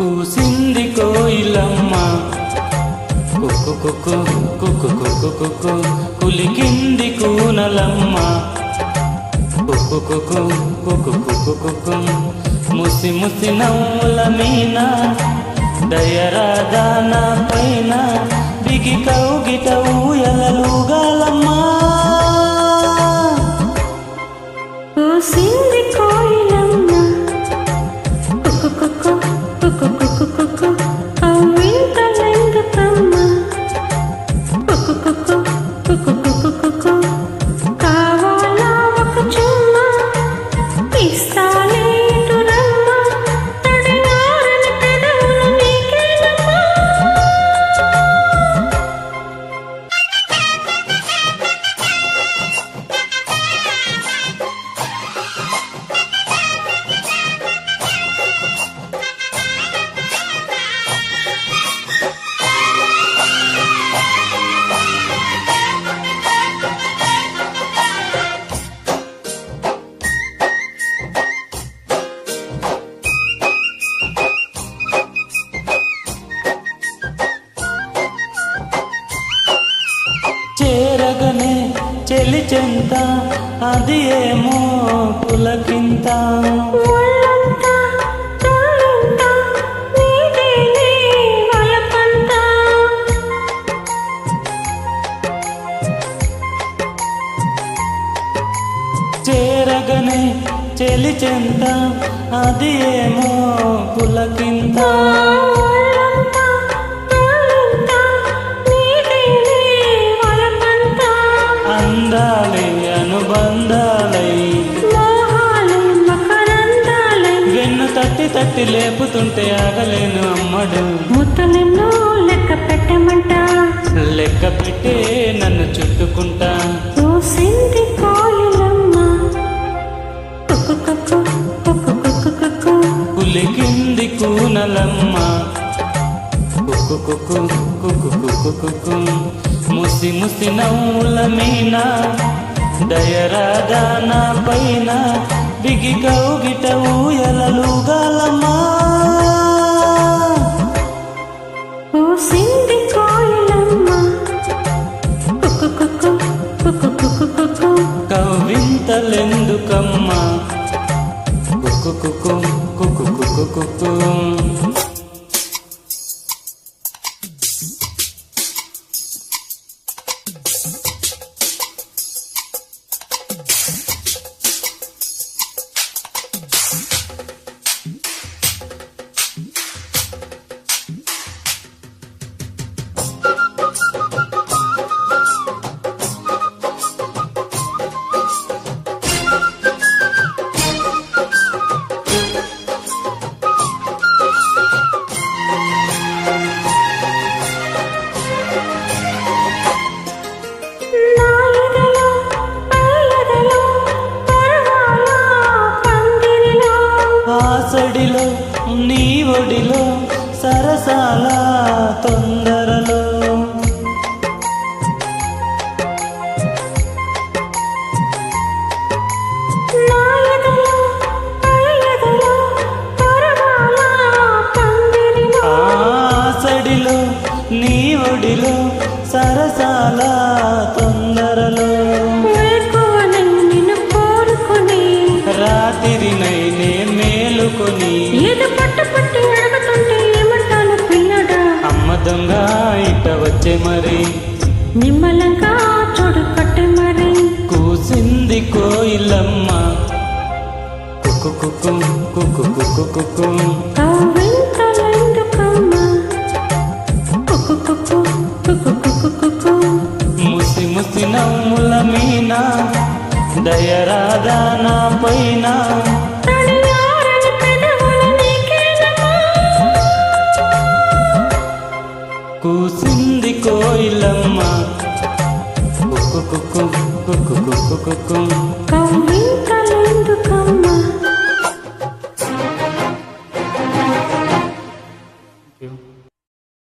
కూసింది కోయిలమ్మ కుక్కు కుక్కు కుక్కు కుక్కు కుక్కు కులికింది కూనలమ్మ కుక్కు కుక్కు కుక్కు కుక్కు కుక్కు ముసి ముసి నవ్వుల మీన దయరాదాన పైన దిగి కౌగిట ఊయలలుగాలమ్మా కూసింది కోయిలమ్మ కుక్కు కుక్కు కుక్కు కుక్కు కుక్కు కవ్వింతలెందుకమ్మ కుక్కు కుక్కు కుక్కు కుక్కు కుక్కు కావాలా ఒక చుమ్మ ఇస్తాలే ఇటు రమ్మ తడియారని పెదవులు నీకేనమ్మా చేరగనే చెలి చెంత అది ఏమో పులకింత ఒళ్ళంతా తోలంతా నీదేనే వలపంతా చేరగనే చెలి చెంత అది ఏమో పులకింత ఒళ్ళంతా తోలంతా నీదేనే వలపంతా అందాలే అనుబంధాలై మోహాలు మకరందాలై వెన్ను తట్టి తట్టి లేపుతుంటే ఆగలేను అమ్మడు ముత్తలెన్నో లెక్క పెట్టమంట లెక్క పెట్టే నన్ను చుట్టుకుంటా కూసింది కోయిలమ్మ కుక్కు కుక్కు కుక్కు కుక్కు కుక్కు కులికింది కూనలమ్మ కుక్కు కుక్కు కుక్కు కుక్కు కుక్కు ముసి ముసి నవ్వుల మీన దయరాదాన పైన బిగి కౌగిట ఊయలలుగాలమ్మా కూసింది కోయిలమ్మ కుక్కు కుక్కు కుక్కు కుక్కు కుక్కు కవ్వింతలెందుకమ్మా కుక్కు కుక్కు కుక్కు కుక్కు కుక్కు నా ఎదలో పల్లెదలో పరవాల పందిరిలో ఆసడిలో నీ ఒడిలో సరసాల తొందరలో నా ఎదలో పల్లెదలో పరవాల పందిరిలో ఆసడిలో నీ ఒడిలో సరసాల తొందరలో వేకువనై నిన్ను కోరుకుని రాత్రినై నే మేలుకొని ఏదో పట్టు పట్టి అడుగుతుంటే ఏమంటాను పిల్లడా అమ్మ దొంగ ఇట వచ్చే మరి నిమ్మలంగా చూడు కట్టె మరి కూసింది కోయిలమ్మ కుక్కు కుక్కు కుక్కు కుక్కు కుక్కు కవ్వింతలెందుకమ్మ కుక్కు కుక్కు కుక్కు కుక్కు కుక్కు ముసి ముసి నవ్వుల మీన దయరాదాన పైన తడియారని పెదవులు నీకేనమ్మా కూసింది కోయిలమ్మ కుక్కు కుక్కు కుక్కు కుక్కు కుక్కు కవ్వింతలెందుకమ్మ Thank you.